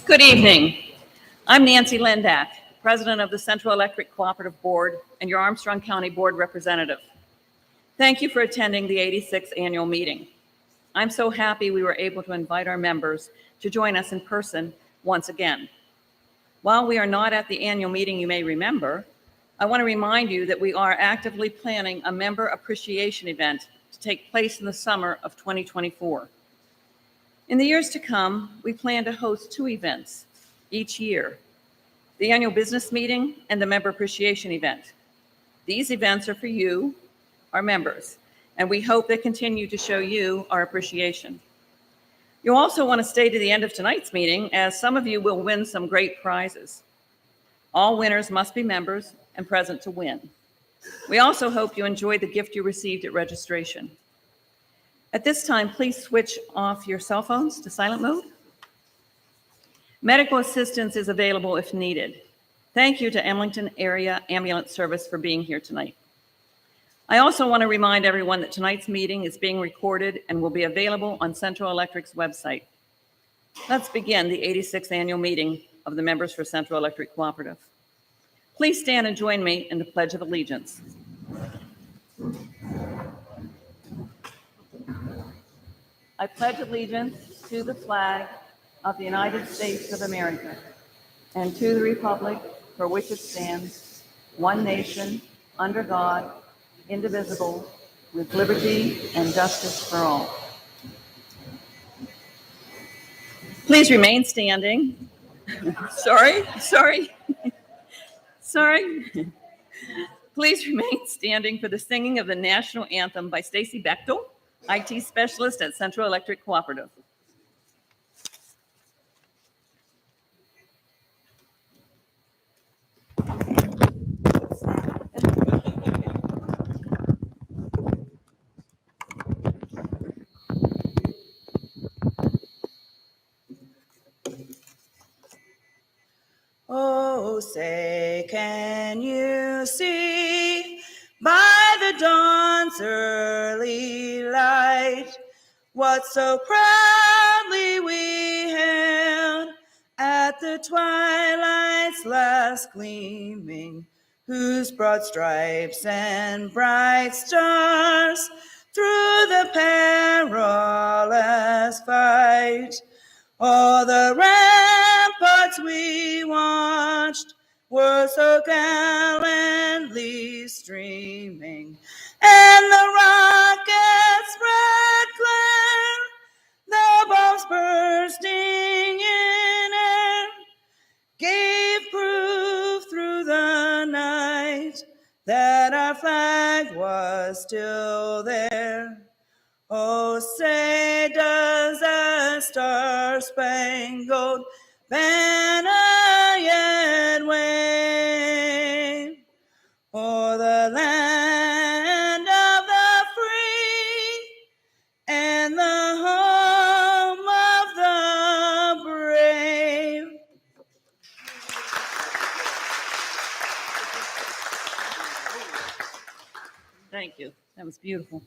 Good evening. I'm Nancy Lendak, President of the Central Electric Cooperative Board and your Armstrong County Board Representative. Thank you for attending the 86th annual meeting. I'm so happy we were able to invite our members to join us in person once again. While we are not at the annual meeting, you may remember, I want to remind you that we are actively planning a member appreciation event to take place in the summer of 2024. In the years to come, we plan to host two events each year, the annual business meeting and the member appreciation event. These events are for you, our members, and we hope they continue to show you our appreciation. You'll also want to stay to the end of tonight's meeting, as some of you will win some great prizes. All winners must be members and present to win. We also hope you enjoyed the gift you received at registration. At this time, please switch off your cell phones to silent mode. Medical assistance is available if needed. Thank you to Emlington Area Ambulance Service for being here tonight. I also want to remind everyone that tonight's meeting is being recorded and will be available on Central Electric's website. Let's begin the 86th annual meeting of the members for Central Electric Cooperative. Please stand and join me in the Pledge of Allegiance. I pledge allegiance to the flag of the United States of America and to the republic for which it stands, one nation, under God, indivisible, with liberty and justice for all. Please remain standing. Sorry. Please remain standing for the singing of the national anthem by Stacy Bechtel, IT Specialist at Central Electric Cooperative. Oh, say, can you see by the dawn's early light what so proudly we hailed at the twilight's last gleaming, whose broad stripes and bright stars through the perilous fight all the ramparts we watched were so gallantly streaming, and the rocket's red glare, the bombs bursting in air, gave proof through the night that our flag was still there. Oh, say, does a star-spangled banner yet wave o'er the land of the free and the home of the brave? Thank you. That was beautiful.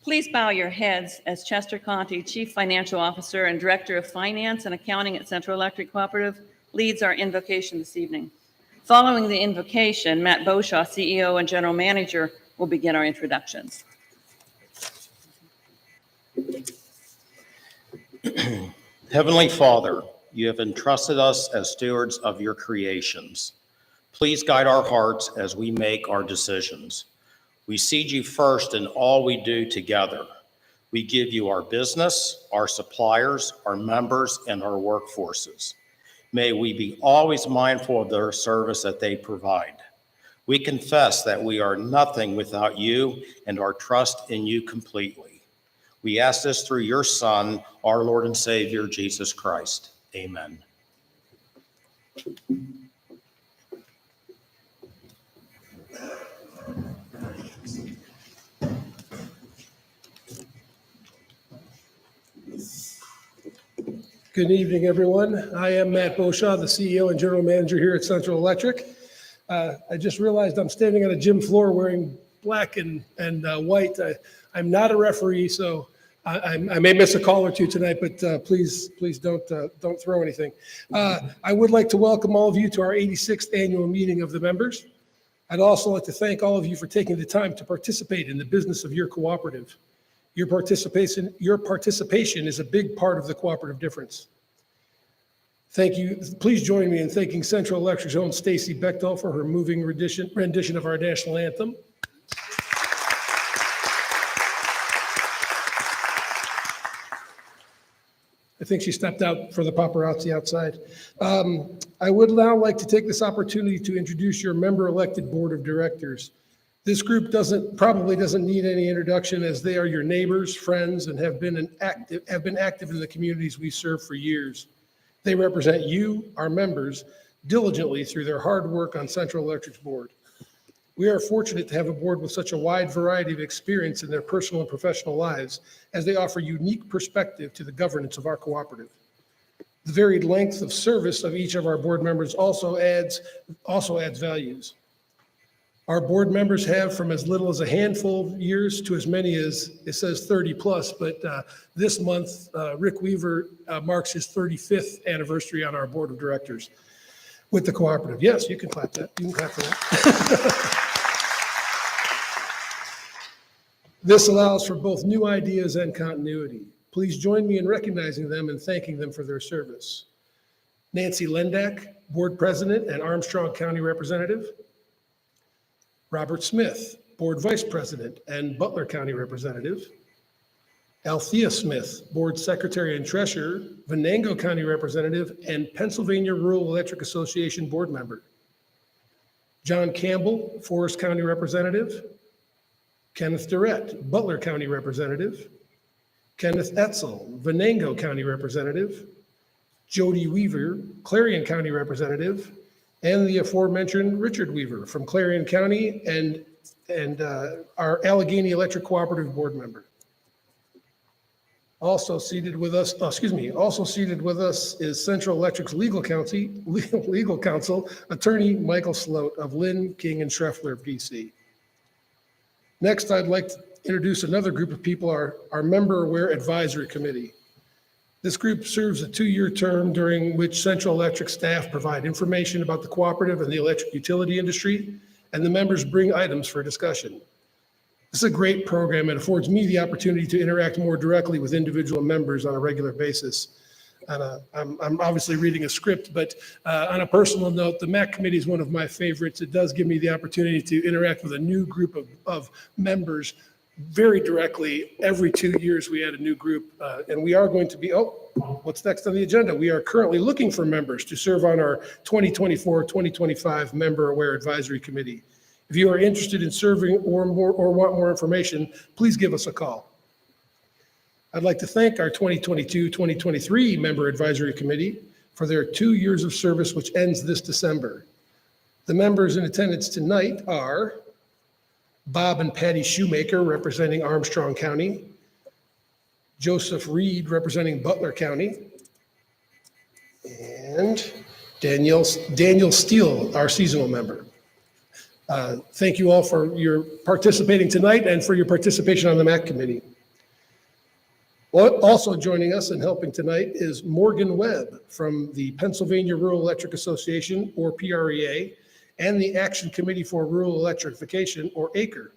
Please bow your heads as Chester Conti, Chief Financial Officer and Director of Finance and Accounting at Central Electric Cooperative, leads our invocation this evening. Following the invocation, Matt Beauchamp, CEO and General Manager, will begin our introductions. Heavenly Father, you have entrusted us as stewards of your creations. Please guide our hearts as we make our decisions. We seed you first in all we do together. We give you our business, our suppliers, our members, and our workforces. May we be always mindful of their service that they provide. We confess that we are nothing without you and our trust in you completely. We ask this through your Son, our Lord and Savior, Jesus Christ. Amen. Good evening, everyone. I am Matt Beauchamp, the CEO and General Manager here at Central Electric. I just realized I'm standing on a gym floor wearing black and white. I'm not a referee, so I may miss a call or two tonight, but please don't throw anything. I would like to welcome all of you to our 86th annual meeting of the members. I'd also like to thank all of you for taking the time to participate in the business of your cooperative. Your participation is a big part of the cooperative difference. Thank you. Please join me in thanking Central Electric's own Stacy Bechtel for her moving rendition of our national anthem. I think she stepped out for the paparazzi outside. I would now like to take this opportunity to introduce your member-elected board of directors. This group probably doesn't need any introduction, as they are your neighbors, friends, and have been active in the communities we serve for years. They represent you, our members, diligently through their hard work on Central Electric's board. We are fortunate to have a board with such a wide variety of experience in their personal and professional lives, as they offer unique perspective to the governance of our cooperative. The varied length of service of each of our board members also adds values. Our board members have from as little as a handful of years to as many as, it says 30 plus, but this month, Rick Weaver marks his 35th anniversary on our board of directors with the cooperative. Yes, you can clap that. You can clap for that. This allows for both new ideas and continuity. Please join me in recognizing them and thanking them for their service. Nancy Lendak, Board President and Armstrong County Representative. Robert Smith, Board Vice President and Butler County Representative. Althea Smith, Board Secretary and Treasurer, Venango County Representative, and Pennsylvania Rural Electric Association Board Member. John Campbell, Forest County Representative. Kenneth Durrett, Butler County Representative. Kenneth Etzel, Venango County Representative. Jody Weaver, Clarion County Representative, and the aforementioned Richard Weaver from Clarion County and our Allegheny Electric Cooperative Board Member. Also seated with us is Central Electric's legal counsel, Attorney Michael Sloat of Lynn, King, and Schreffler, PC. Next, I'd like to introduce another group of people, our Member Aware Advisory Committee. This group serves a 2-year term during which Central Electric staff provide information about the cooperative and the electric utility industry, and the members bring items for discussion. This is a great program and affords me the opportunity to interact more directly with individual members on a regular basis. And I'm obviously reading a script, but on a personal note, the MAC committee is one of my favorites. It does give me the opportunity to interact with a new group of members very directly. Every 2 years, we add a new group, and we are going to be, what's next on the agenda? We are currently looking for members to serve on our 2024-2025 Member Aware Advisory Committee. If you are interested in serving or want more information, please give us a call. I'd like to thank our 2022-2023 Member Advisory Committee for their 2 years of service, which ends this December. The members in attendance tonight are Bob and Patty Shoemaker, representing Armstrong County, Joseph Reed, representing Butler County, and Daniel Steele, our seasonal member. Thank you all for your participating tonight and for your participation on the MAC committee. Also joining us and helping tonight is Morgan Webb from the Pennsylvania Rural Electric Association, or PREA, and the Action Committee for Rural Electrification, or ACRE.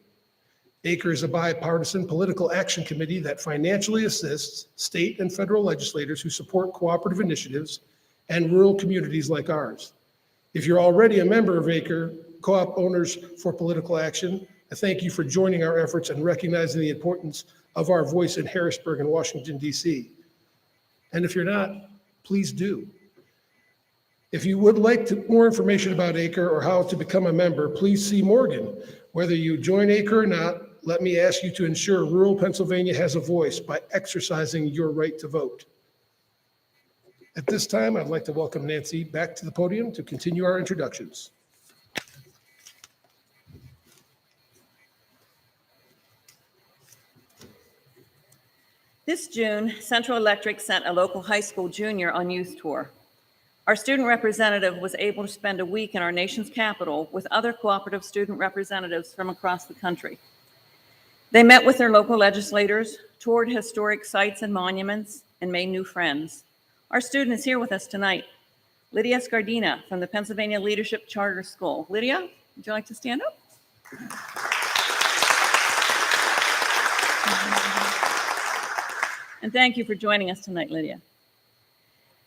ACRE is a bipartisan political action committee that financially assists state and federal legislators who support cooperative initiatives and rural communities like ours. If you're already a member of ACRE, Co-op Owners for Political Action, I thank you for joining our efforts and recognizing the importance of our voice in Harrisburg and Washington, D.C. And if you're not, please do. If you would like more information about ACRE or how to become a member, please see Morgan. Whether you join ACRE or not, let me ask you to ensure rural Pennsylvania has a voice by exercising your right to vote. At this time, I'd like to welcome Nancy back to the podium to continue our introductions. This June, Central Electric sent a local high school junior on youth tour. Our student representative was able to spend a week in our nation's capital with other cooperative student representatives from across the country. They met with their local legislators, toured historic sites and monuments, and made new friends. Our student is here with us tonight, Lydia Scardina from the Pennsylvania Leadership Charter School. Lydia, would you like to stand up? And thank you for joining us tonight, Lydia.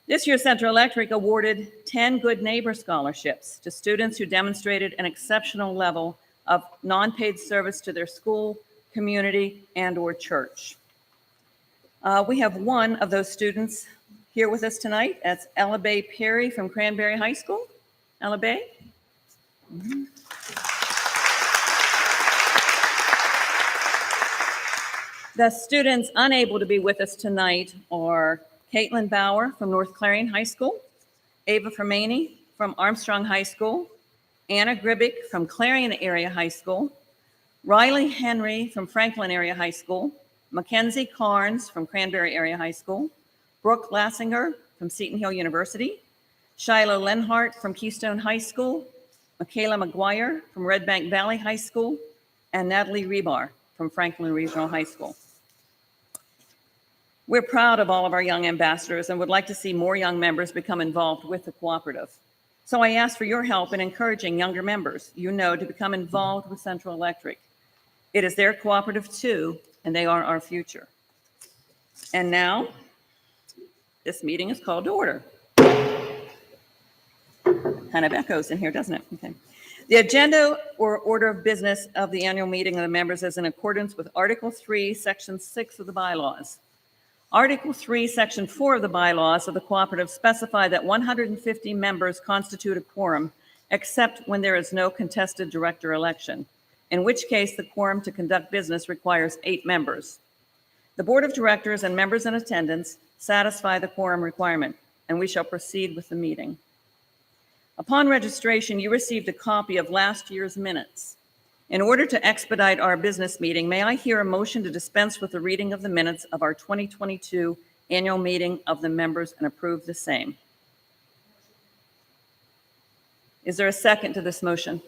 This year, Central Electric awarded 10 Good Neighbor Scholarships to students who demonstrated an exceptional level of non-paid service to their school, community, and/or church. We have one of those students here with us tonight. That's Ella Bay Perry from Cranberry High School. Ella Bay? Mm-hmm. The students unable to be with us tonight are Caitlin Bauer from North Clarion High School, Ava Fermani from Armstrong High School, Anna Gribick from Clarion Area High School, Riley Henry from Franklin Area High School, Mackenzie Carnes from Cranberry Area High School, Brooke Lassinger from Seton Hill University, Shiloh Lenhart from Keystone High School, Michaela McGuire from Red Bank Valley High School, and Natalie Rebar from Franklin Regional High School. We're proud of all of our young ambassadors and would like to see more young members become involved with the cooperative. So I ask for your help in encouraging younger members you know to become involved with Central Electric. It is their cooperative too, and they are our future. And now, this meeting is called to order. Kind of echoes in here, doesn't it? Okay. The agenda or order of business of the annual meeting of the members is in accordance with Article 3, Section 6 of the bylaws. Article 3, Section 4 of the bylaws of the cooperative specify that 150 members constitute a quorum, except when there is no contested director election, in which case the quorum to conduct business requires 8 members. The board of directors and members in attendance satisfy the quorum requirement, and we shall proceed with the meeting. Upon registration, you received a copy of last year's minutes. In order to expedite our business meeting, may I hear a motion to dispense with the reading of the minutes of our 2022 annual meeting of the members and approve the same? Is there a second to this motion?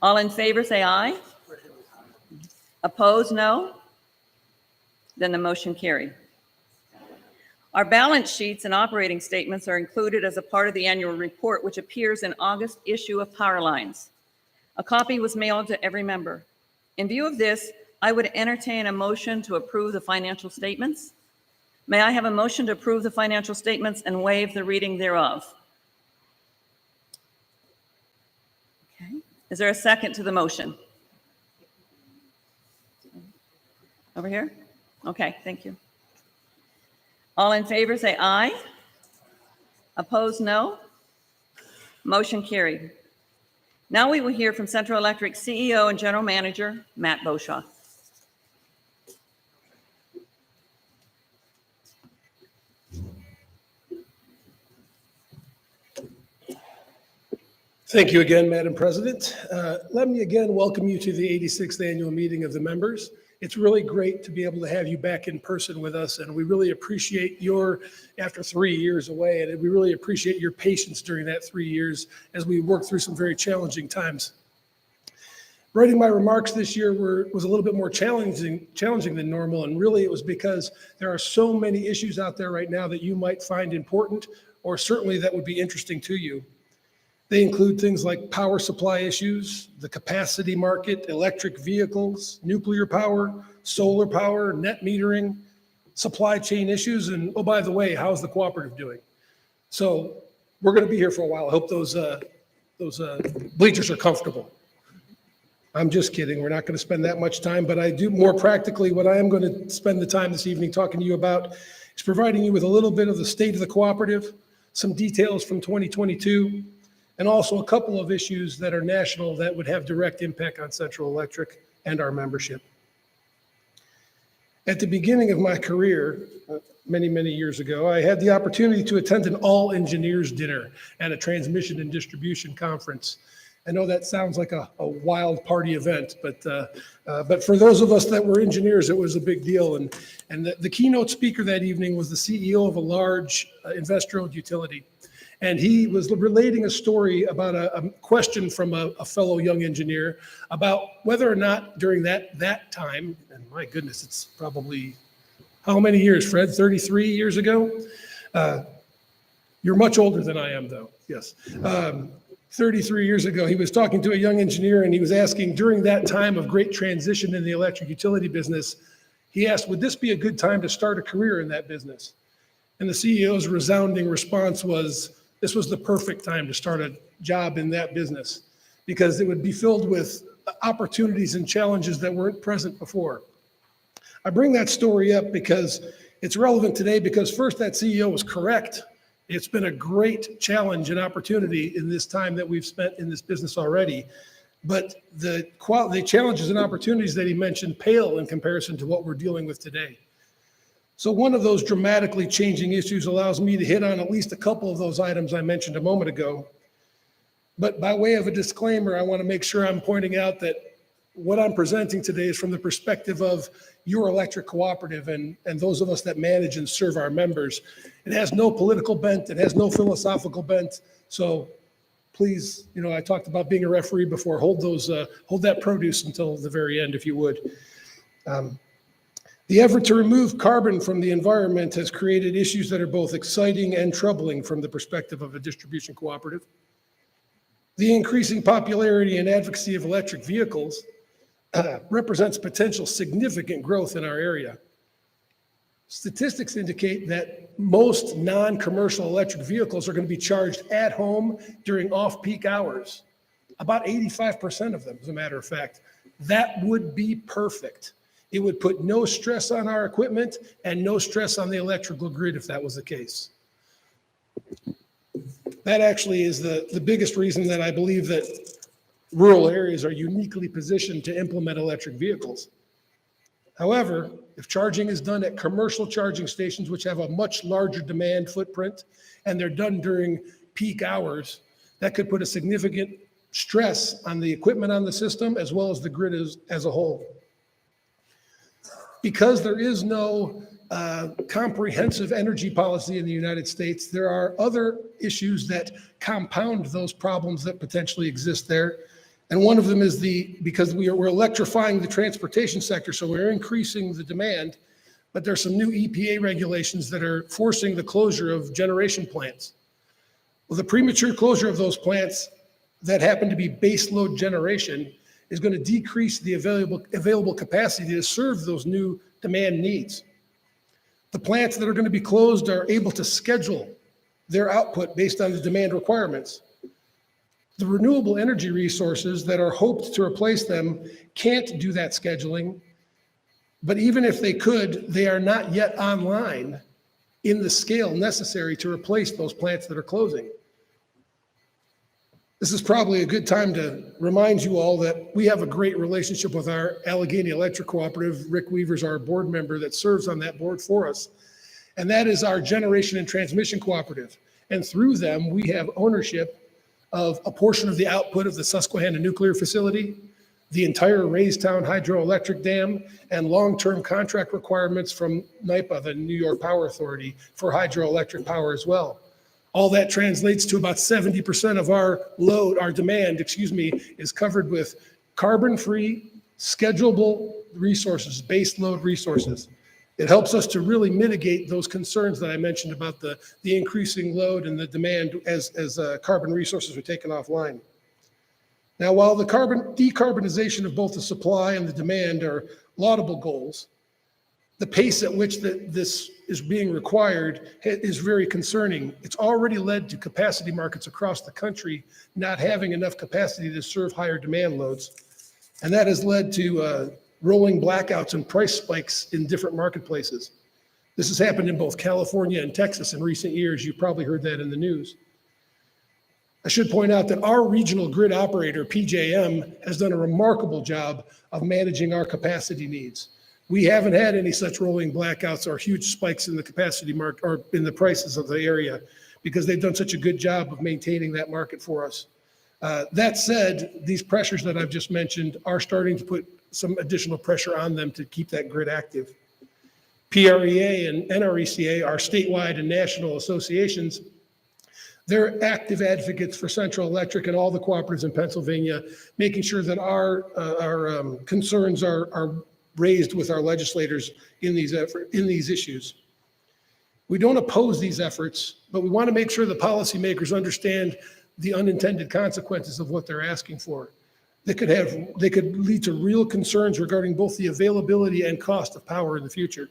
All in favor, say aye. Opposed, no? Then the motion carried. Our balance sheets and operating statements are included as a part of the annual report, which appears in August issue of Power Lines. A copy was mailed to every member. In view of this, I would entertain a motion to approve the financial statements. May I have a motion to approve the financial statements and waive the reading thereof? Okay. Is there a second to the motion? Over here? Okay, thank you. All in favor, say aye. Opposed, no. Motion carried. Now we will hear from Central Electric CEO and General Manager, Matt Beauchamp. Thank you again, Madam President. Let me again welcome you to the 86th annual meeting of the members. It's really great to be able to have you back in person with us, and we really appreciate after 3 years away, and we really appreciate your patience during that 3 years as we work through some very challenging times. Writing my remarks this year was a little bit more challenging than normal, and really it was because there are so many issues out there right now that you might find important, or certainly that would be interesting to you. They include things like power supply issues, the capacity market, electric vehicles, nuclear power, solar power, net metering, supply chain issues, and oh, by the way, how's the cooperative doing? So we're going to be here for a while. I hope those bleachers are comfortable. I'm just kidding. We're not going to spend that much time, but I do more practically what I am going to spend the time this evening talking to you about is providing you with a little bit of the state of the cooperative, some details from 2022, and also a couple of issues that are national that would have direct impact on Central Electric and our membership. At the beginning of my career, many, many years ago, I had the opportunity to attend an all-engineers dinner at a transmission and distribution conference. I know that sounds like a wild party event, but for those of us that were engineers, it was a big deal. And the keynote speaker that evening was the CEO of a large investor-owned utility. And he was relating a story about a question from a fellow young engineer about whether or not during that time, and my goodness, it's probably, how many years, Fred? 33 years ago? You're much older than I am, though, yes. 33 years ago, he was talking to a young engineer, and he was asking, during that time of great transition in the electric utility business, he asked, would this be a good time to start a career in that business? And the CEO's resounding response was, this was the perfect time to start a job in that business, because it would be filled with opportunities and challenges that weren't present before. I bring that story up because it's relevant today, because first, that CEO was correct. It's been a great challenge and opportunity in this time that we've spent in this business already. But the challenges and opportunities that he mentioned pale in comparison to what we're dealing with today. So one of those dramatically changing issues allows me to hit on at least a couple of those items I mentioned a moment ago. But by way of a disclaimer, I want to make sure I'm pointing out that what I'm presenting today is from the perspective of your electric cooperative and those of us that manage and serve our members. It has no political bent. It has no philosophical bent. So please, I talked about being a referee before. Hold that produce until the very end, if you would. The effort to remove carbon from the environment has created issues that are both exciting and troubling from the perspective of a distribution cooperative. The increasing popularity and advocacy of electric vehicles represents potential significant growth in our area. Statistics indicate that most non-commercial electric vehicles are going to be charged at home during off-peak hours. About 85% of them, as a matter of fact. That would be perfect. It would put no stress on our equipment and no stress on the electrical grid if that was the case. That actually is the biggest reason that I believe that rural areas are uniquely positioned to implement electric vehicles. However, if charging is done at commercial charging stations, which have a much larger demand footprint, and they're done during peak hours, that could put a significant stress on the equipment on the system as well as the grid as a whole. Because there is no comprehensive energy policy in the United States, there are other issues that compound those problems that potentially exist there. And one of them is because we're electrifying the transportation sector, so we're increasing the demand, but there's some new EPA regulations that are forcing the closure of generation plants. Well, the premature closure of those plants that happen to be base load generation is going to decrease the available capacity to serve those new demand needs. The plants that are going to be closed are able to schedule their output based on the demand requirements. The renewable energy resources that are hoped to replace them can't do that scheduling, but even if they could, they are not yet online in the scale necessary to replace those plants that are closing. This is probably a good time to remind you all that we have a great relationship with our Allegheny Electric Cooperative. Rick Weaver's our board member that serves on that board for us. And that is our generation and transmission cooperative. And through them, we have ownership of a portion of the output of the Susquehanna nuclear facility, the entire Raystown hydroelectric dam, and long-term contract requirements from NYPA, the New York Power Authority, for hydroelectric power as well. All that translates to about 70% of our demand, is covered with carbon-free, schedulable resources, base load resources. It helps us to really mitigate those concerns that I mentioned about the increasing load and the demand as carbon resources are taken offline. Now, while the decarbonization of both the supply and the demand are laudable goals, the pace at which this is being required is very concerning. It's already led to capacity markets across the country not having enough capacity to serve higher demand loads. And that has led to rolling blackouts and price spikes in different marketplaces. This has happened in both California and Texas in recent years. You probably heard that in the news. I should point out that our regional grid operator, PJM, has done a remarkable job of managing our capacity needs. We haven't had any such rolling blackouts or huge spikes in the capacity market or in the prices of the area because they've done such a good job of maintaining that market for us. That said, these pressures that I've just mentioned are starting to put some additional pressure on them to keep that grid active. PREA and NRECA are statewide and national associations They're active advocates for Central Electric and all the cooperatives in Pennsylvania, making sure that our concerns are raised with our legislators in these issues. We don't oppose these efforts, but we want to make sure the policymakers understand the unintended consequences of what they're asking for. They could lead to real concerns regarding both the availability and cost of power in the future.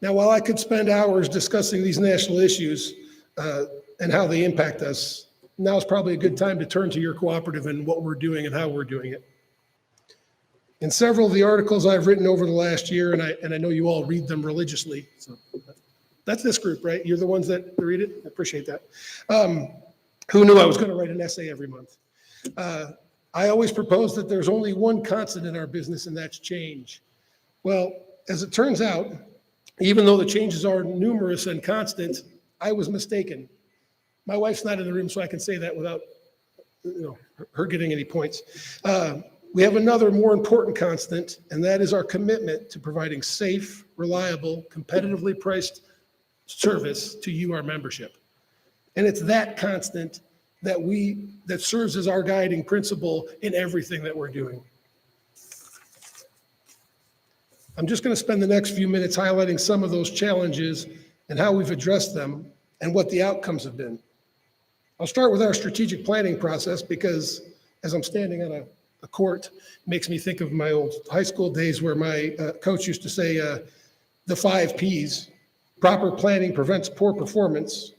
Now, while I could spend hours discussing these national issues and how they impact us, now is probably a good time to turn to your cooperative and what we're doing and how we're doing it. In several of the articles I've written over the last year, and I know you all read them religiously, so that's this group, right? You're the ones that read it? I appreciate that. Who knew I was going to write an essay every month? I always propose that there's only one constant in our business, and that's change. Well, as it turns out, even though the changes are numerous and constant, I was mistaken. My wife's not in the room, so I can say that without her getting any points. We have another more important constant, and that is our commitment to providing safe, reliable, competitively priced service to you, our membership. And it's that constant that serves as our guiding principle in everything that we're doing. I'm just going to spend the next few minutes highlighting some of those challenges and how we've addressed them and what the outcomes have been. I'll start with our strategic planning process because as I'm standing on a court, it makes me think of my old high school days where my coach used to say the 5 Ps. Proper planning prevents poor performance.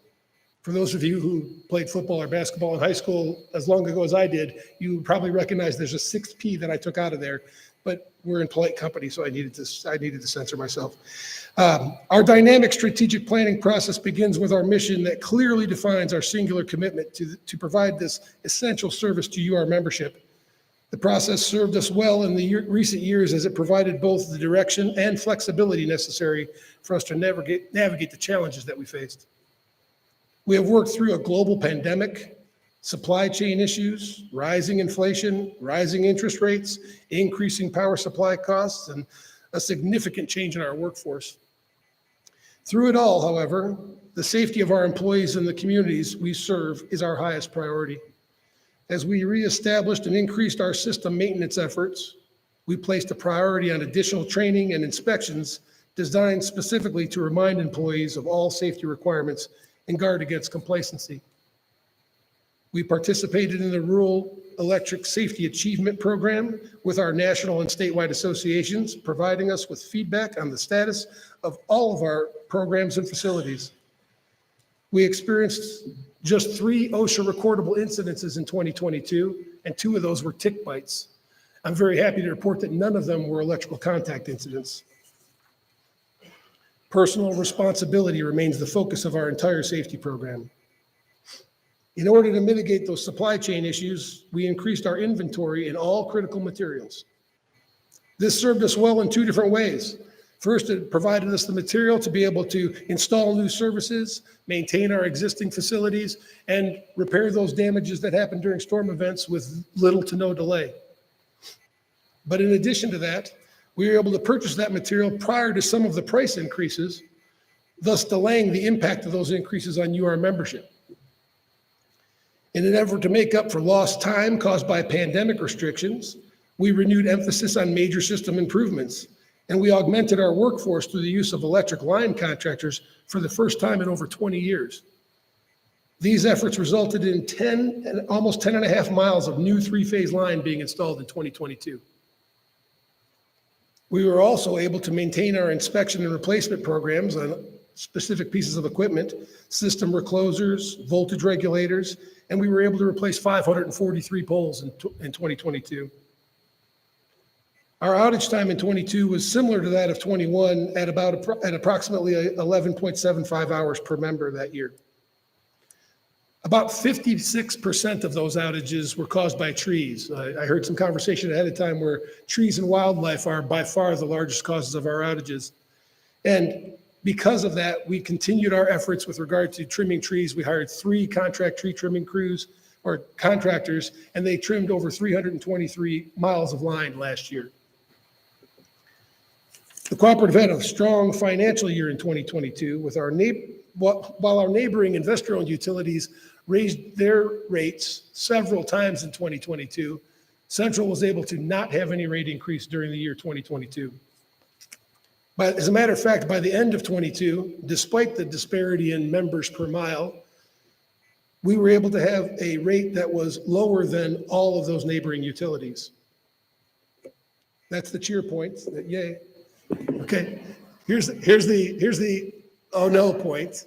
For those of you who played football or basketball in high school as long ago as I did, you probably recognize there's a 6th P that I took out of there, but we're in polite company, so I needed to censor myself. Our dynamic strategic planning process begins with our mission that clearly defines our singular commitment to provide this essential service to you, our membership. The process served us well in the recent years as it provided both the direction and flexibility necessary for us to navigate the challenges that we faced. We have worked through a global pandemic, supply chain issues, rising inflation, rising interest rates, increasing power supply costs, and a significant change in our workforce. Through it all, however, the safety of our employees and the communities we serve is our highest priority. As we reestablished and increased our system maintenance efforts, we placed a priority on additional training and inspections designed specifically to remind employees of all safety requirements and guard against complacency. We participated in the Rural Electric Safety Achievement Program with our national and statewide associations, providing us with feedback on the status of all of our programs and facilities. We experienced just 3 OSHA recordable incidences in 2022, and 2 of those were tick bites. I'm very happy to report that none of them were electrical contact incidents. Personal responsibility remains the focus of our entire safety program. In order to mitigate those supply chain issues, we increased our inventory in all critical materials. This served us well in 2 different ways. First, it provided us the material to be able to install new services, maintain our existing facilities, and repair those damages that happened during storm events with little to no delay. But in addition to that, we were able to purchase that material prior to some of the price increases, thus delaying the impact of those increases on you, our membership. In an effort to make up for lost time caused by pandemic restrictions, we renewed emphasis on major system improvements, and we augmented our workforce through the use of electric line contractors for the first time in over 20 years. These efforts resulted in almost 10 and a half miles of new 3-phase line being installed in 2022. We were also able to maintain our inspection and replacement programs on specific pieces of equipment, system reclosers, voltage regulators, and we were able to replace 543 poles in 2022. Our outage time in 22 was similar to that of 21 at approximately 11.75 hours per member that year. About 56% of those outages were caused by trees. I heard some conversation ahead of time where trees and wildlife are by far the largest causes of our outages. And because of that, we continued our efforts with regard to trimming trees. We hired 3 contract tree trimming crews or contractors, and they trimmed over 323 miles of line last year. The cooperative had a strong financial year in 2022 with our while our neighboring investor-owned utilities raised their rates several times in 2022, Central was able to not have any rate increase during the year 2022. But as a matter of fact, by the end of 22, despite the disparity in members per mile, we were able to have a rate that was lower than all of those neighboring utilities. That's the cheer point. Yay. Okay. Here's the oh no point.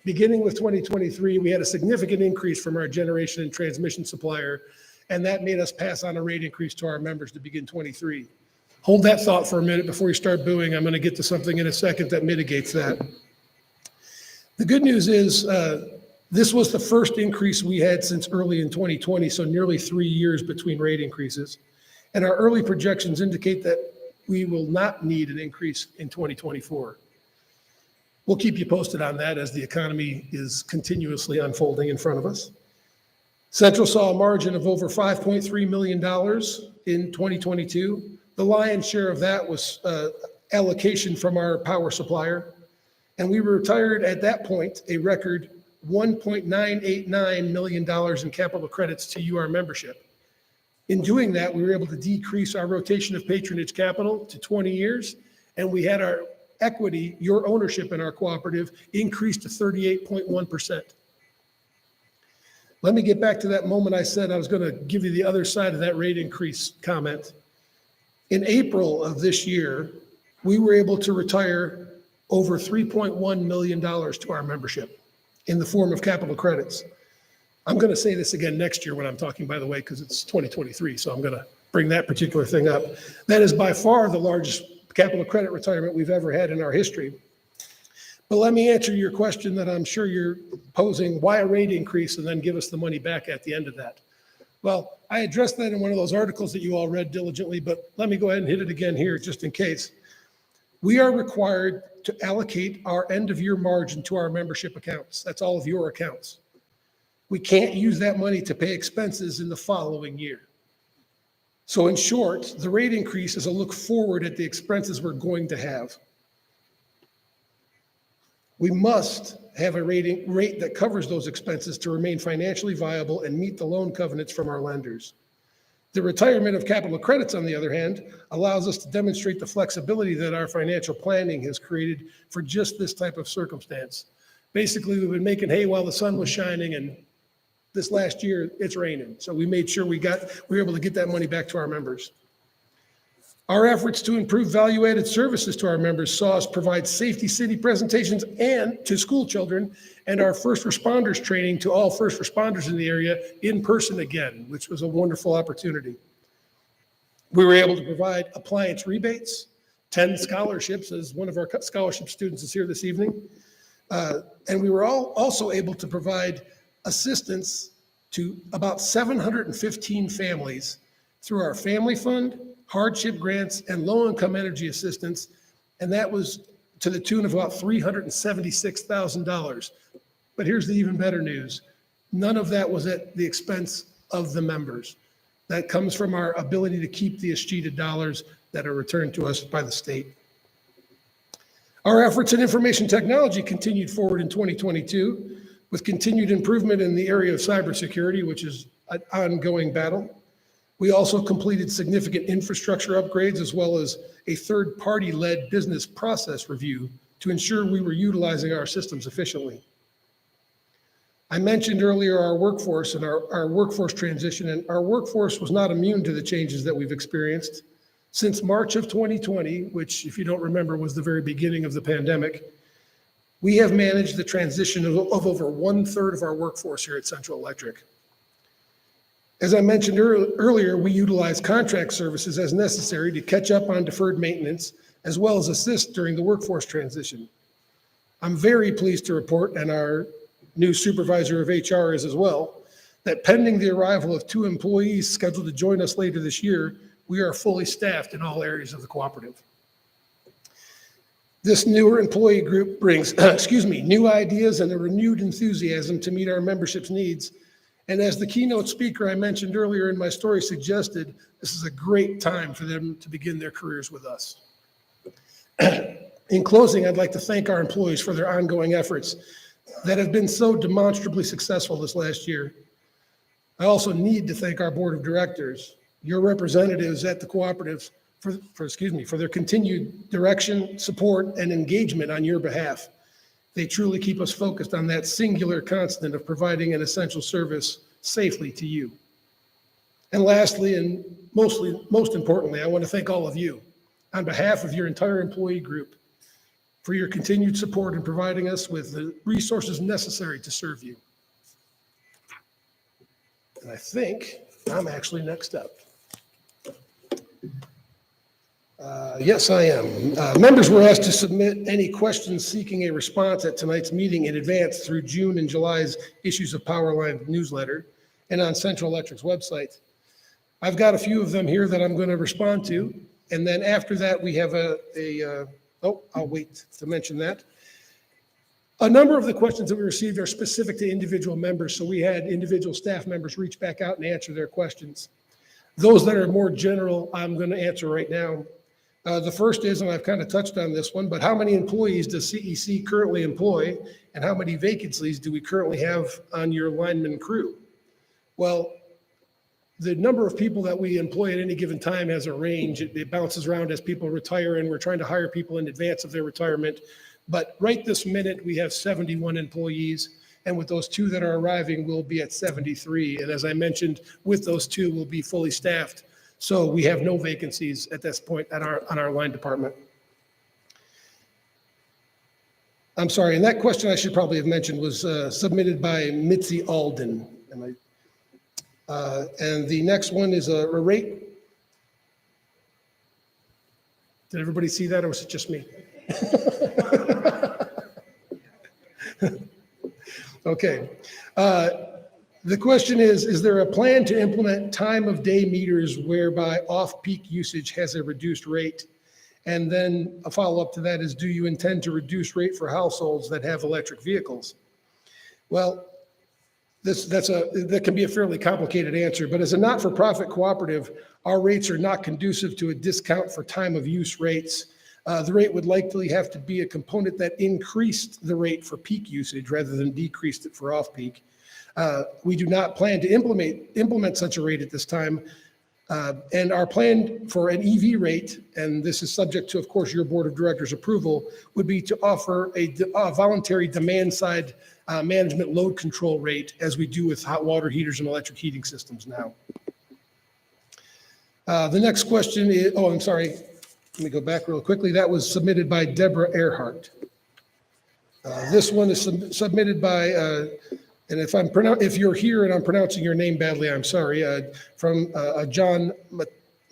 Beginning with 2023, we had a significant increase from our generation and transmission supplier, and that made us pass on a rate increase to our members to begin 23. Hold that thought for a minute before you start booing. I'm going to get to something in a second that mitigates that. The good news is this was the first increase we had since early in 2020, so nearly 3 years between rate increases. And our early projections indicate that we will not need an increase in 2024. We'll keep you posted on that as the economy is continuously unfolding in front of us. Central saw a margin of over $5.3 million in 2022. The lion's share of that was allocation from our power supplier. And we retired at that point a record $1.989 million in capital credits to you, our membership. In doing that, we were able to decrease our rotation of patronage capital to 20 years, and we had our equity, your ownership in our cooperative, increased to 38.1%. Let me get back to that moment I said I was going to give you the other side of that rate increase comment. In April of this year, we were able to retire over $3.1 million to our membership in the form of capital credits. I'm going to say this again next year when I'm talking, by the way, because it's 2023, so I'm going to bring that particular thing up. That is by far the largest capital credit retirement we've ever had in our history. But let me answer your question that I'm sure you're posing, why a rate increase and then give us the money back at the end of that? Well, I addressed that in one of those articles that you all read diligently, but let me go ahead and hit it again here just in case. We are required to allocate our end of year margin to our membership accounts. That's all of your accounts. We can't use that money to pay expenses in the following year. So in short, the rate increase is a look forward at the expenses we're going to have. We must have a rate that covers those expenses to remain financially viable and meet the loan covenants from our lenders. The retirement of capital credits, on the other hand, allows us to demonstrate the flexibility that our financial planning has created for just this type of circumstance. Basically, we've been making hay while the sun was shining, and this last year it's raining. So we made sure we were able to get that money back to our members. Our efforts to improve value-added services to our members saw us provide Safety City presentations and to school children, and our first responders training to all first responders in the area in person again, which was a wonderful opportunity. We were able to provide appliance rebates, 10 scholarships, as one of our scholarship students is here this evening. And we were also able to provide assistance to about 715 families through our family fund, hardship grants, and low-income energy assistance, and that was to the tune of about $376,000. But here's the even better news. None of that was at the expense of the members. That comes from our ability to keep the escheated dollars that are returned to us by the state. Our efforts in information technology continued forward in 2022 with continued improvement in the area of cybersecurity, which is an ongoing battle. We also completed significant infrastructure upgrades as well as a third-party-led business process review to ensure we were utilizing our systems efficiently. I mentioned earlier our workforce and our workforce transition, and our workforce was not immune to the changes that we've experienced. Since March of 2020, which, if you don't remember, was the very beginning of the pandemic, we have managed the transition of over 1/3 of our workforce here at Central Electric. As I mentioned earlier, we utilize contract services as necessary to catch up on deferred maintenance, as well as assist during the workforce transition. I'm very pleased to report, and our new supervisor of HR is as well, that pending the arrival of 2 employees scheduled to join us later this year, we are fully staffed in all areas of the cooperative. This newer employee group brings, new ideas and a renewed enthusiasm to meet our membership's needs. And as the keynote speaker I mentioned earlier in my story suggested, this is a great time for them to begin their careers with us. In closing, I'd like to thank our employees for their ongoing efforts that have been so demonstrably successful this last year. I also need to thank our board of directors, your representatives at the cooperatives for their continued direction, support, and engagement on your behalf. They truly keep us focused on that singular constant of providing an essential service safely to you. And lastly, and most importantly, I want to thank all of you on behalf of your entire employee group for your continued support in providing us with the resources necessary to serve you. And I think I'm actually next up. Yes, I am. Members were asked to submit any questions seeking a response at tonight's meeting in advance through June and July's issues of Powerline newsletter and on Central Electric's website. I've got a few of them here that I'm going to respond to. And then after that, we have I'll wait to mention that. A number of the questions that we received are specific to individual members, so we had individual staff members reach back out and answer their questions. Those that are more general, I'm going to answer right now. The first is, and I've kind of touched on this one, but how many employees does CEC currently employ, and how many vacancies do we currently have on your lineman crew? Well, the number of people that we employ at any given time has a range. It bounces around as people retire, and we're trying to hire people in advance of their retirement. But right this minute, we have 71 employees, and with those 2 that are arriving, we'll be at 73. And as I mentioned, with those 2, we'll be fully staffed. So we have no vacancies at this point on our line department. I'm sorry, and that question I should probably have mentioned was submitted by Mitzi Alden. And the next one is a rate. Did everybody see that, or was it just me? Okay. The question is there a plan to implement time of day meters whereby off-peak usage has a reduced rate? And then a follow-up to that is, do you intend to reduce rate for households that have electric vehicles? Well, that can be a fairly complicated answer, but as a not-for-profit cooperative, our rates are not conducive to a discount for time of use rates. The rate would likely have to be a component that increased the rate for peak usage rather than decreased it for off-peak. We do not plan to implement such a rate at this time. And our plan for an EV rate, and this is subject to, of course, your board of directors approval, would be to offer a voluntary demand side management load control rate as we do with hot water heaters and electric heating systems now. The next question is, oh, I'm sorry. Let me go back real quickly. That was submitted by Deborah Earhart. This one is submitted by, and if you're here and I'm pronouncing your name badly, I'm sorry, from John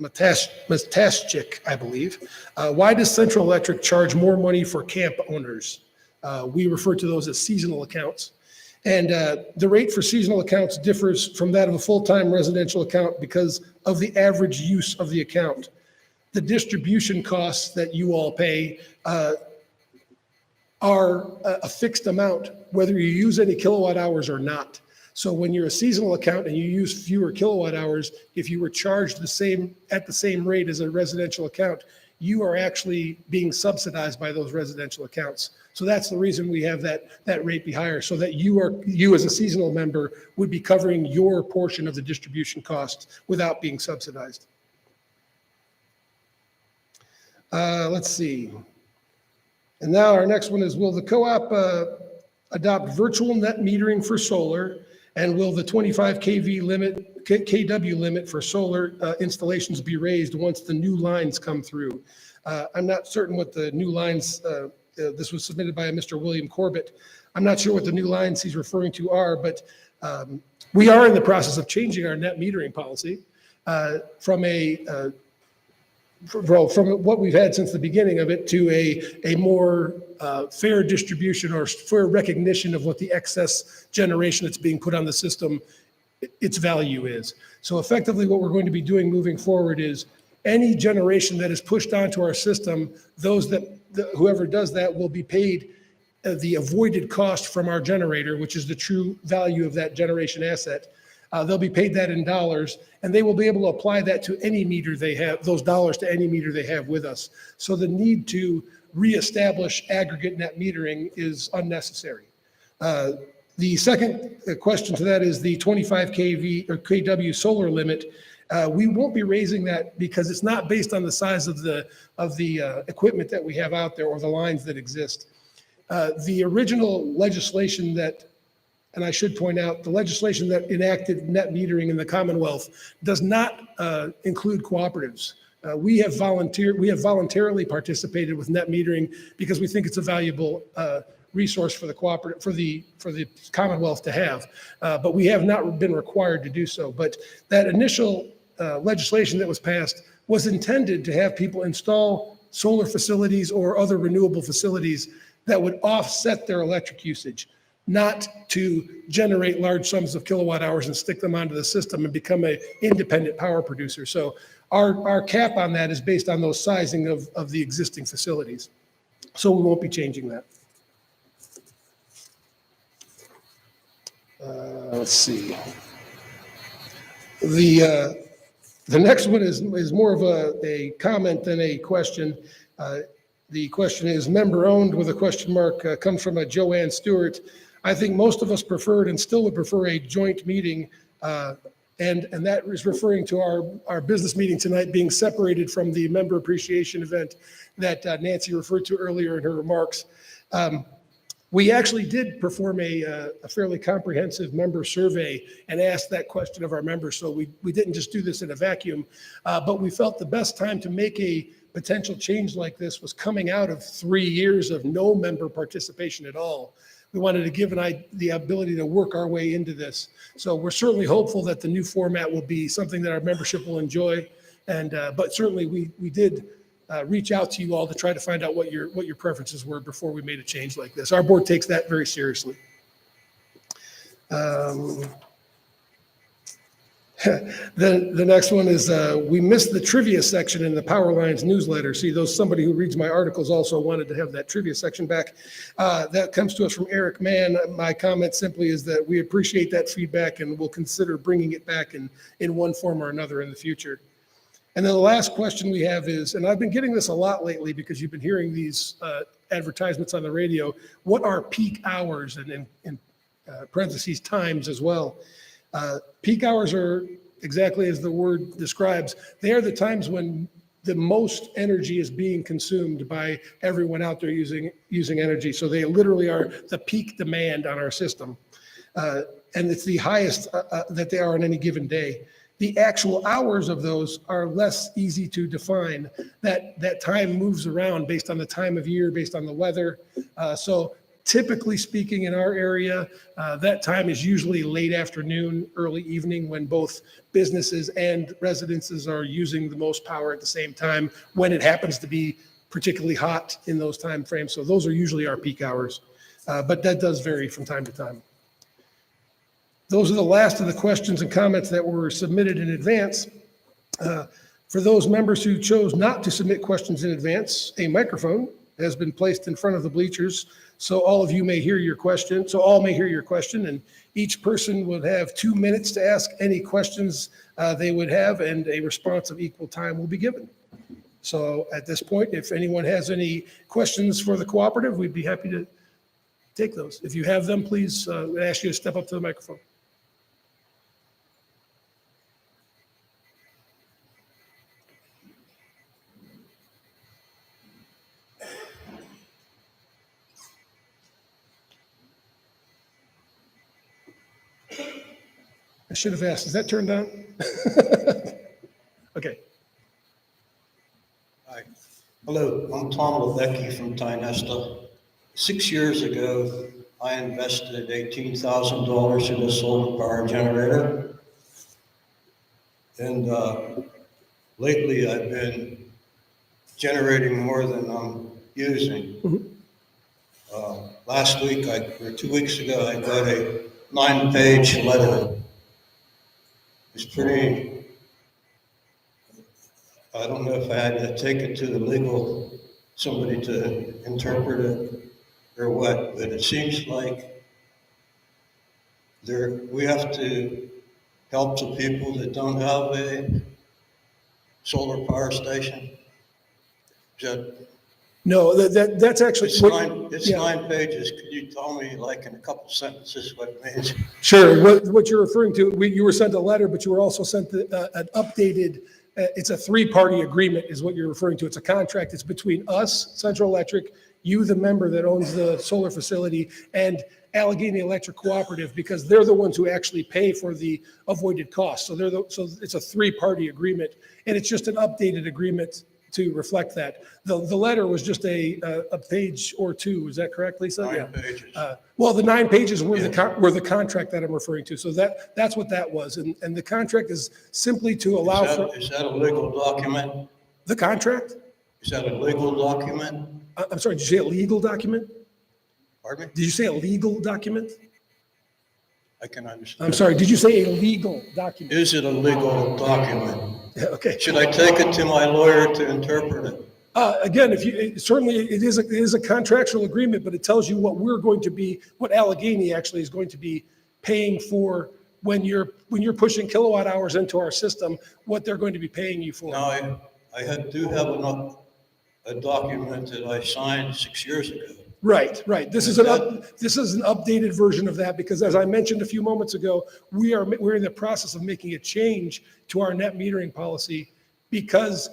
Mataschik, I believe. Why does Central Electric charge more money for camp owners? We refer to those as seasonal accounts. And the rate for seasonal accounts differs from that of a full-time residential account because of the average use of the account. The distribution costs that you all pay are a fixed amount, whether you use any kilowatt hours or not. So when you're a seasonal account and you use fewer kilowatt hours, if you were charged at the same rate as a residential account, you are actually being subsidized by those residential accounts. So that's the reason we have that rate be higher, so that you as a seasonal member would be covering your portion of the distribution costs without being subsidized. Let's see. And now our next one is, will the co-op adopt virtual net metering for solar? And will the 25 kW limit for solar installations be raised once the new lines come through? I'm not certain what the new lines, this was submitted by Mr. William Corbett. I'm not sure what the new lines he's referring to are, but we are in the process of changing our net metering policy from what we've had since the beginning of it to a more fair distribution or fair recognition of what the excess generation that's being put on the system, its value is. So effectively what we're going to be doing moving forward is any generation that is pushed onto our system, whoever does that will be paid the avoided cost from our generator, which is the true value of that generation asset. They'll be paid that in dollars, and they will be able to apply that to any meter they have, those dollars to any meter they have with us. So the need to reestablish aggregate net metering is unnecessary. The second question to that is the 25 kV or kW solar limit. We won't be raising that because it's not based on the size of the equipment that we have out there or the lines that exist. The original legislation that, and I should point out, the legislation that enacted net metering in the Commonwealth does not include cooperatives. We have voluntarily participated with net metering because we think it's a valuable resource for the cooperative, for the Commonwealth to have, but we have not been required to do so. But that initial legislation that was passed was intended to have people install solar facilities or other renewable facilities that would offset their electric usage, not to generate large sums of kilowatt hours and stick them onto the system and become an independent power producer. So our cap on that is based on those sizing of the existing facilities. So we won't be changing that. Let's see. The next one is more of a comment than a question. The question is member owned with a question mark, comes from a Joanne Stewart. I think most of us preferred and still would prefer a joint meeting. And that is referring to our business meeting tonight being separated from the member appreciation event that Nancy referred to earlier in her remarks. We actually did perform a fairly comprehensive member survey and asked that question of our members. So we didn't just do this in a vacuum, but we felt the best time to make a potential change like this was coming out of 3 years of no member participation at all. We wanted to give the ability to work our way into this. So we're certainly hopeful that the new format will be something that our membership will enjoy. And but certainly we did reach out to you all to try to find out what your preferences were before we made a change like this. Our board takes that very seriously. The next one is we missed the trivia section in the Power Lines newsletter. See, somebody who reads my articles also wanted to have that trivia section back. That comes to us from Eric Mann. My comment simply is that we appreciate that feedback and we'll consider bringing it back in one form or another in the future. And then the last question we have is, and I've been getting this a lot lately because you've been hearing these advertisements on the radio, what are peak hours, and in parentheses times as well. Peak hours are exactly as the word describes. They are the times when the most energy is being consumed by everyone out there using energy. So they literally are the peak demand on our system. And it's the highest that they are on any given day. The actual hours of those are less easy to define. That time moves around based on the time of year, based on the weather. So typically speaking in our area, that time is usually late afternoon, early evening when both businesses and residences are using the most power at the same time when it happens to be particularly hot in those time frames. So those are usually our peak hours, but that does vary from time to time. Those are the last of the questions and comments that were submitted in advance. For those members who chose not to submit questions in advance, a microphone has been placed in front of the bleachers so all of you may hear your question, so all may hear your question, and each person would have 2 minutes to ask any questions they would have, and a response of equal time will be given. So at this point, if anyone has any questions for the cooperative, we'd be happy to take those. If you have them, please, I ask you to step up to the microphone. I should have asked, is that turned on? Okay. Hi. Hello, I'm Tom Levecki from Tynesta. 6 years ago, I invested $18,000 in a solar power generator. And lately I've been generating more than I'm using. Last week, or 2 weeks ago, I got a 9-page letter. It's pretty, I don't know if I had to take it to the somebody to interpret it or what, but it seems like we have to help the people that don't have a solar power station? Is that, No, that's actually. it's yeah. 9 pages. Could you tell me, like, in a couple sentences what it means? Sure. What you're referring to, you were sent a letter, but you were also sent an updated, it's a three-party agreement is what you're referring to. It's a contract. It's between us, Central Electric, you, the member that owns the solar facility, and Allegheny Electric Cooperative, because they're the ones who actually pay for the avoided costs. So it's a three-party agreement, and it's just an updated agreement to reflect that. The letter was just a page or two. Is that correct, Lisa? 9 pages. Well, the 9 pages were were the contract that I'm referring to. So that's what that was. And the contract is simply to allow for Is that a legal document? the contract. Is that a legal document? I'm sorry, did you say a legal document? Pardon me? Did you say a legal document? I can understand. I'm sorry, did you say a legal document? Is it a legal document? Okay. Should I take it to my lawyer to interpret it? Again, certainly it is a contractual agreement, but it tells you what we're going to be, what Allegheny actually is going to be paying for when you're pushing kilowatt hours into our system, what they're going to be paying you for. Now, I do have a document that I signed 6 years ago. Right. This is an updated version of that because, as I mentioned a few moments ago, we're in the process of making a change to our net metering policy because,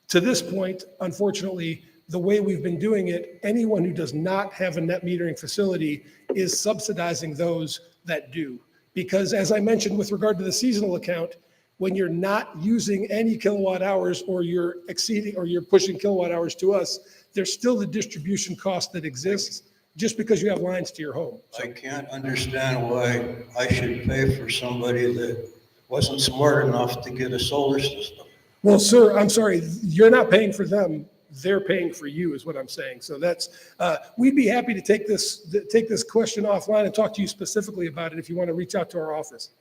to this point, unfortunately, the way we've been doing it, anyone who does not have a net metering facility is subsidizing those that do. Because, as I mentioned with regard to the seasonal account, when you're not using any kilowatt hours or you're exceeding or you're pushing kilowatt hours to us, there's still the distribution cost that exists just because you have lines to your home. I can't understand why I should pay for somebody that wasn't smart enough to get a solar system. Well, sir, I'm sorry, you're not paying for them. They're paying for you is what I'm saying. So we'd be happy to take this question offline and talk to you specifically about it if you want to reach out to our office.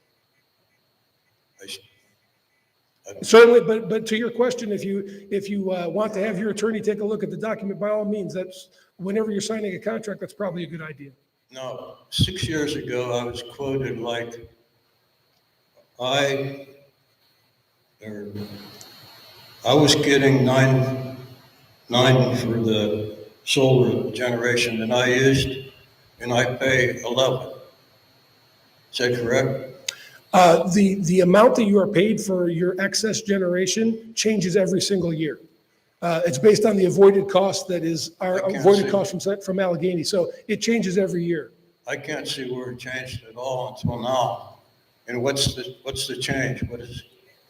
Certainly, but to your question, if you want to have your attorney take a look at the document, by all means, that's whenever you're signing a contract, that's probably a good idea. No, 6 years ago, I was quoted like I was getting nine for the solar generation that I used, and I pay 11. Is that correct? The amount that you are paid for your excess generation changes every single year. It's based on the avoided cost that is our avoided cost from Allegheny. So it changes every year. I can't see where it changed at all until now. And what's the change? What is?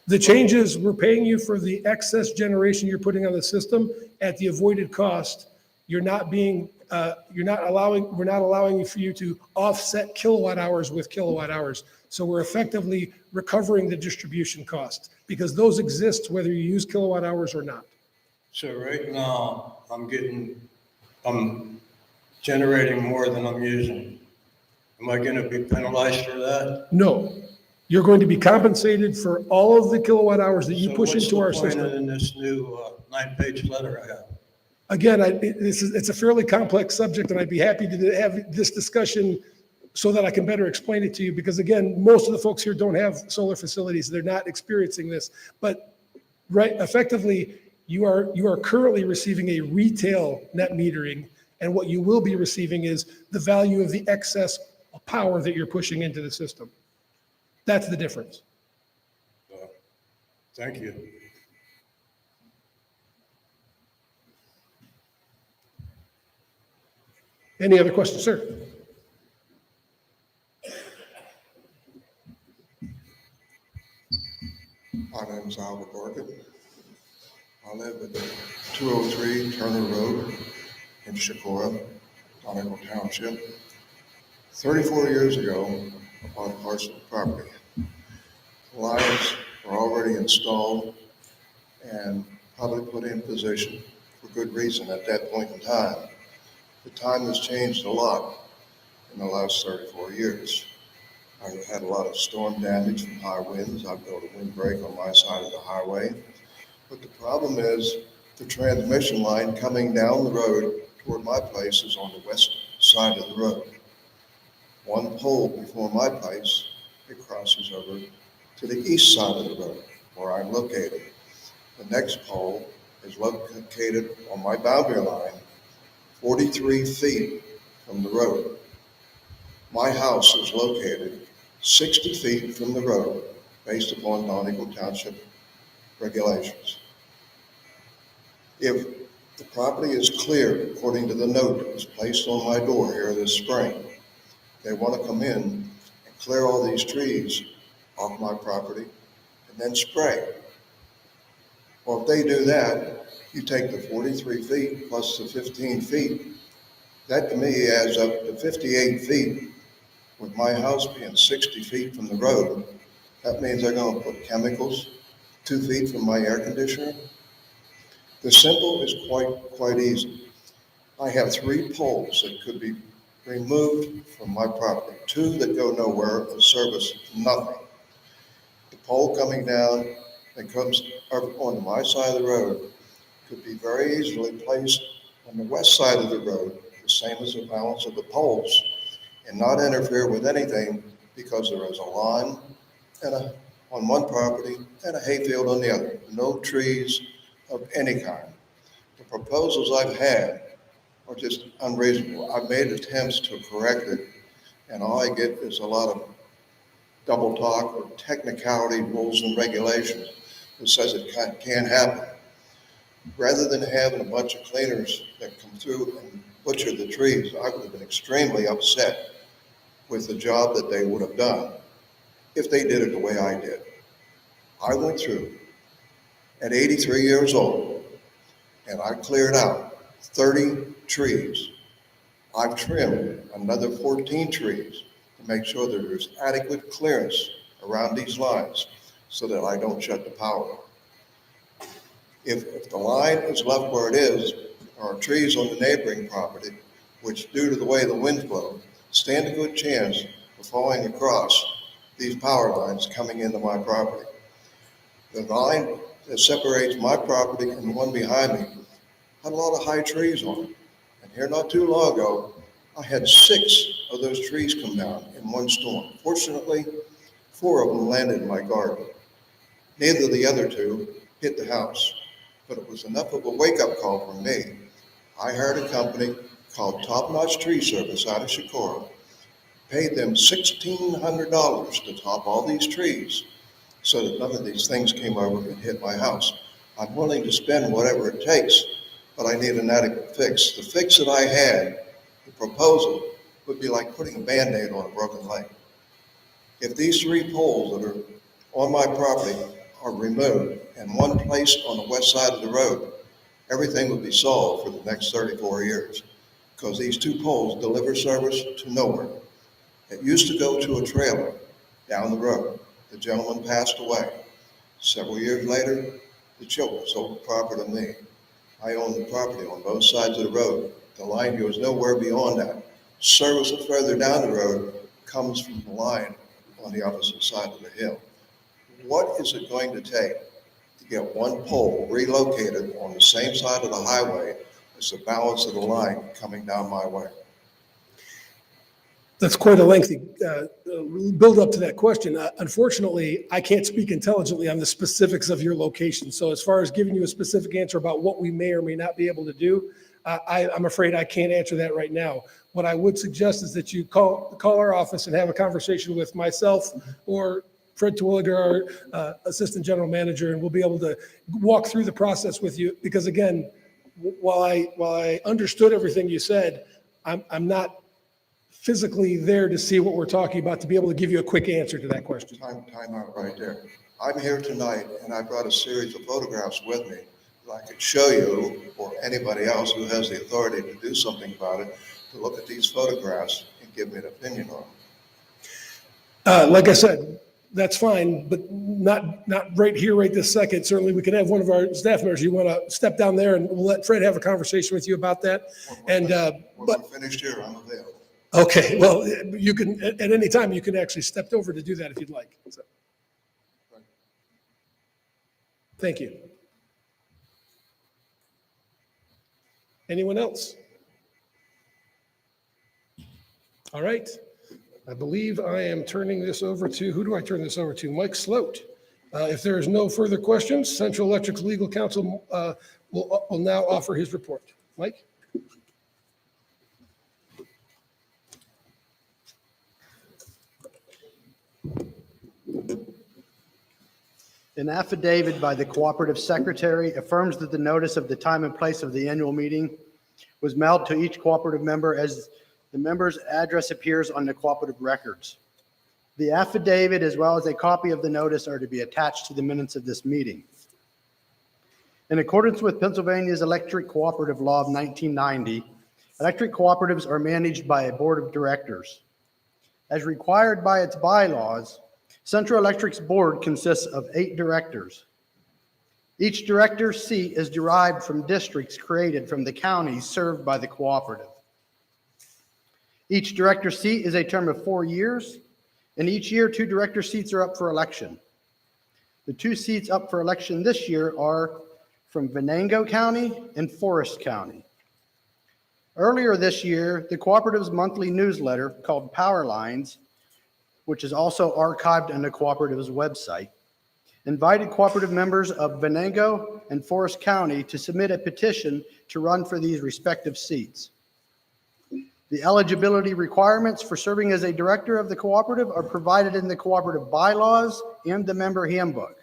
The change is we're paying you for the excess generation you're putting on the system at the avoided cost. We're not allowing for you to offset kilowatt hours with kilowatt hours. So we're effectively recovering the distribution costs because those exist whether you use kilowatt hours or not. So right now I'm generating more than I'm using. Am I going to be penalized for that? No, you're going to be compensated for all of the kilowatt hours that you push into our system. So what's the point in this new 9-page letter I have? Again, it's a fairly complex subject, and I'd be happy to have this discussion so that I can better explain it to you. Because again, most of the folks here don't have solar facilities; they're not experiencing this. But effectively, you are currently receiving a retail net metering, and what you will be receiving is the value of the excess power that you're pushing into the system. That's the difference. Thank you. Any other questions, sir? My name is Albert Orchid. I live at 203 Turner Road in Chicora, Donegal Township. 34 years ago, I bought a parcel of property. The lines were already installed and probably put in position for good reason at that point in time. The time has changed a lot in the last 34 years. I've had a lot of storm damage from high winds. I've built a windbreak on my side of the highway. But the problem is the transmission line coming down the road toward my place is on the west side of the road. One pole before my place, it crosses over to the east side of the road where I'm located. The next pole is located on my boundary line, 43 feet from the road. My house is located 60 feet from the road based upon Donegal Township regulations. If the property is cleared according to the note that was placed on my door here this spring, they want to come in and clear all these trees off my property and then spray. Well, if they do that, you take the 43 feet plus the 15 feet, that to me adds up to 58 feet. With my house being 60 feet from the road, that means they're going to put chemicals 2 feet from my air conditioner. The simple is quite easy. I have 3 poles that could be removed from my property, 2 that go nowhere and service nothing. The pole coming down that comes up onto my side of the road could be very easily placed on the west side of the road, the same as the balance of the poles, and not interfere with anything because there is a lawn on one property and a hayfield on the other. No trees of any kind. The proposals I've had are just unreasonable. I've made attempts to correct it, and all I get is a lot of double talk or technicality rules and regulations that says it can't happen. Rather than having a bunch of cleaners that come through and butcher the trees, I would have been extremely upset with the job that they would have done if they did it the way I did. I went through at 83 years old and I cleared out 30 trees. I've trimmed another 14 trees to make sure that there's adequate clearance around these lines so that I don't shut the power off. If the line is left where it is, there are trees on the neighboring property, which due to the way the winds blow, stand a good chance of falling across these power lines coming into my property. The line that separates my property and the one behind me had a lot of high trees on it. And here not too long ago, I had 6 of those trees come down in one storm. Fortunately, 4 of them landed in my garden. Neither of the other 2 hit the house, but it was enough of a wake-up call for me. I hired a company called Top Notch Tree Service out of Shakora, paid them $1,600 to top all these trees so that none of these things came over and hit my house. I'm willing to spend whatever it takes, but I need an adequate fix. The fix that I had, the proposal, would be like putting a Band-Aid on a broken leg. If these 3 poles that are on my property are removed and one placed on the west side of the road, everything would be solved for the next 34 years because these 2 poles deliver service to nowhere. It used to go to a trailer down the road. The gentleman passed away. Several years later, the children sold the property to me. I own the property on both sides of the road. The line goes nowhere beyond that. Service further down the road comes from the line on the opposite side of the hill. What is it going to take to get one pole relocated on the same side of the highway as the balance of the line coming down my way? That's quite a lengthy build up to that question. Unfortunately, I can't speak intelligently on the specifics of your location. So as far as giving you a specific answer about what we may or may not be able to do, I'm afraid I can't answer that right now. What I would suggest is that you call our office and have a conversation with myself or Fred Terwilliger, our Assistant General Manager, and we'll be able to walk through the process with you. Because again, while I understood everything you said, I'm not physically there to see what we're talking about to be able to give you a quick answer to that question. Time out right there. I'm here tonight and I brought a series of photographs with me that I could show you or anybody else who has the authority to do something about it to look at these photographs and give me an opinion on them. Like I said, that's fine, but not right here, right this second. Certainly, we can have one of our staff members. You want to step down there, and we'll let Fred have a conversation with you about that. When we're finished here, I'm available. Okay, well, you can at any time you can actually step over to do that if you'd like. So. Thank you. Anyone else? All right. I believe I am turning this over to, who do I turn this over to? Mike Sloat. If there is no further questions, Central Electric's legal counsel will now offer his report. Mike? An affidavit by the cooperative secretary affirms that the notice of the time and place of the annual meeting was mailed to each cooperative member as the member's address appears on the cooperative records. The affidavit, as well as a copy of the notice, are to be attached to the minutes of this meeting. In accordance with Pennsylvania's Electric Cooperative Law of 1990, electric cooperatives are managed by a board of directors. As required by its bylaws, Central Electric's board consists of 8 directors. Each director's seat is derived from districts created from the counties served by the cooperative. Each director's seat is a term of 4 years, and each year 2 director seats are up for election. The 2 seats up for election this year are from Venango County and Forest County. Earlier this year, the cooperative's monthly newsletter called Power Lines, which is also archived on the cooperative's website, invited cooperative members of Venango and Forest County to submit a petition to run for these respective seats. The eligibility requirements for serving as a director of the cooperative are provided in the cooperative bylaws and the member handbook.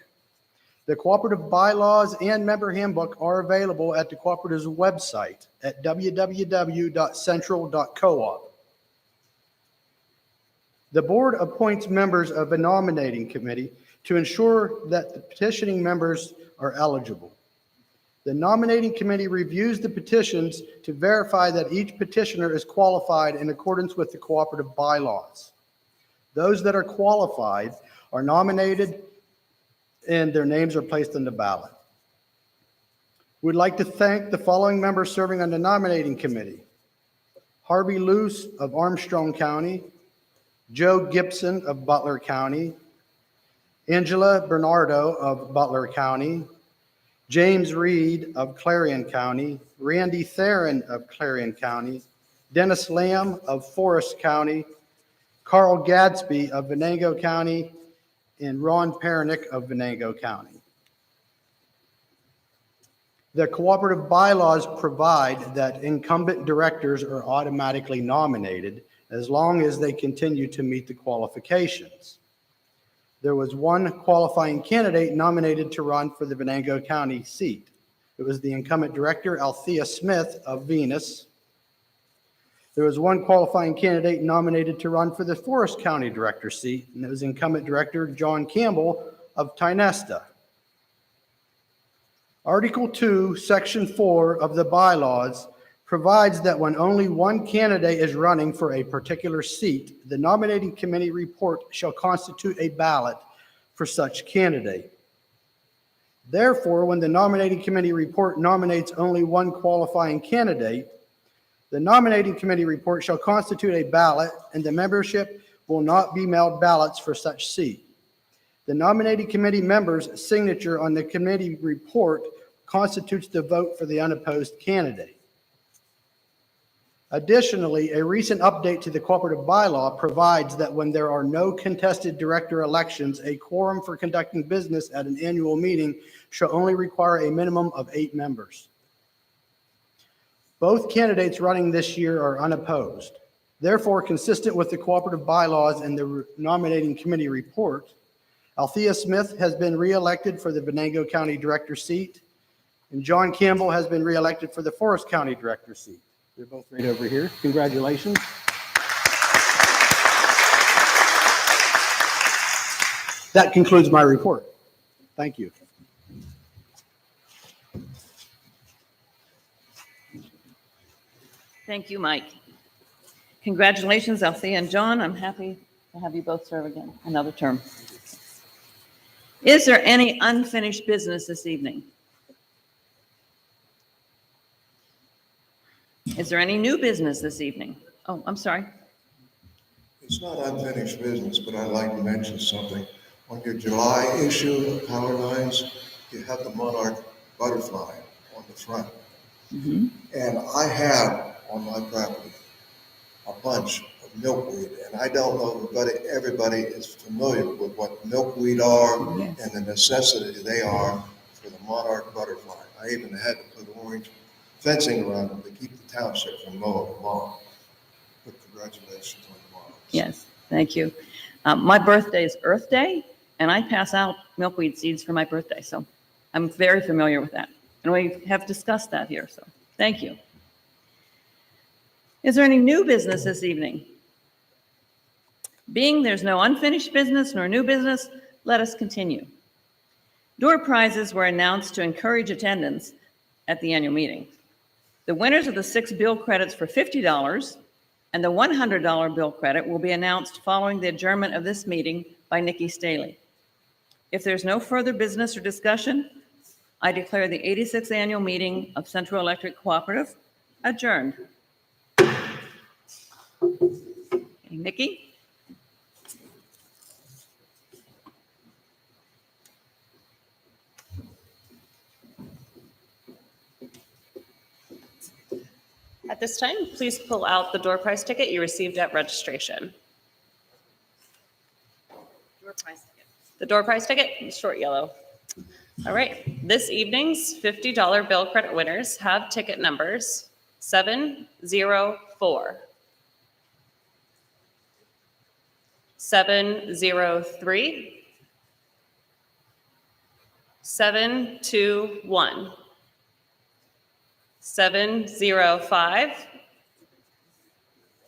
The cooperative bylaws and member handbook are available at the cooperative's website at www.central.coop. The board appoints members of a nominating committee to ensure that the petitioning members are eligible. The nominating committee reviews the petitions to verify that each petitioner is qualified in accordance with the cooperative bylaws. Those that are qualified are nominated and their names are placed on the ballot. We'd like to thank the following members serving on the nominating committee: Harvey Luce of Armstrong County, Joe Gibson of Butler County, Angela Bernardo of Butler County, James Reed of Clarion County, Randy Theron of Clarion County, Dennis Lamb of Forest County, Carl Gadsby of Venango County, and Ron Pernick of Venango County. The cooperative bylaws provide that incumbent directors are automatically nominated as long as they continue to meet the qualifications. There was one qualifying candidate nominated to run for the Venango County seat. It was the incumbent director, Althea Smith of Venus. There was one qualifying candidate nominated to run for the Forest County director seat, and it was incumbent director John Campbell of Tynesta. Article 2, Section 4 of the bylaws provides that when only one candidate is running for a particular seat, the nominating committee report shall constitute a ballot for such candidate. Therefore, when the nominating committee report nominates only one qualifying candidate, the nominating committee report shall constitute a ballot, and the membership will not be mailed ballots for such seat. The nominating committee member's signature on the committee report constitutes the vote for the unopposed candidate. Additionally, a recent update to the cooperative bylaw provides that when there are no contested director elections, a quorum for conducting business at an annual meeting shall only require a minimum of 8 members. Both candidates running this year are unopposed. Therefore, consistent with the cooperative bylaws and the nominating committee report, Althea Smith has been reelected for the Venango County director seat, and John Campbell has been reelected for the Forest County director seat. They're both right over here. Congratulations. That concludes my report. Thank you. Thank you, Mike. Congratulations, Althea and John. I'm happy to have you both serve again, another term. Is there any unfinished business this evening? Is there any new business this evening? Oh, I'm sorry. It's not unfinished business, but I'd like to mention something. On your July issue of Power Lines, you have the monarch butterfly on the front. Mm-hmm. And I have on my property a bunch of milkweed. And I don't know if everybody is familiar with what milkweed are Yes. and the necessity they are for the monarch butterfly. I even had to put orange fencing around them to keep the township from mowing them off. But congratulations on the monarchs. Yes, thank you. My birthday is Earth Day, and I pass out milkweed seeds for my birthday, so I'm very familiar with that. And we have discussed that here, so thank you. Is there any new business this evening? Being there's no unfinished business nor new business, let us continue. Door prizes were announced to encourage attendance at the annual meeting. The winners of the 6 bill credits for $50 and the $100 bill credit will be announced following the adjournment of this meeting by Nikki Staley. If there's no further business or discussion, I declare the 86th annual meeting of Central Electric Cooperative adjourned. Okay, Nikki? At this time, please pull out the door prize ticket you received at registration. Door prize ticket. The door prize ticket, short yellow. All right, this evening's $50 bill credit winners have ticket numbers 704, 703, 721, 705,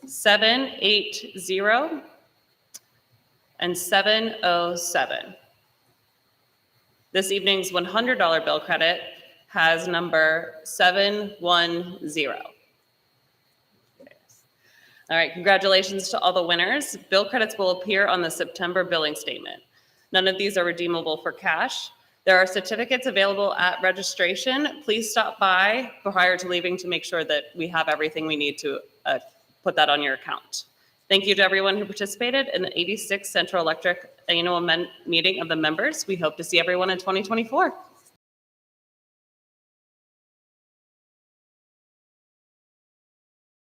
780, and 707. This evening's $100 bill credit has number 710. All right, congratulations to all the winners. Bill credits will appear on the September billing statement. None of these are redeemable for cash. There are certificates available at registration. Please stop by prior to leaving to make sure that we have everything we need to put that on your account. Thank you to everyone who participated in the 86th Central Electric Annual Meeting of the members. We hope to see everyone in 2024.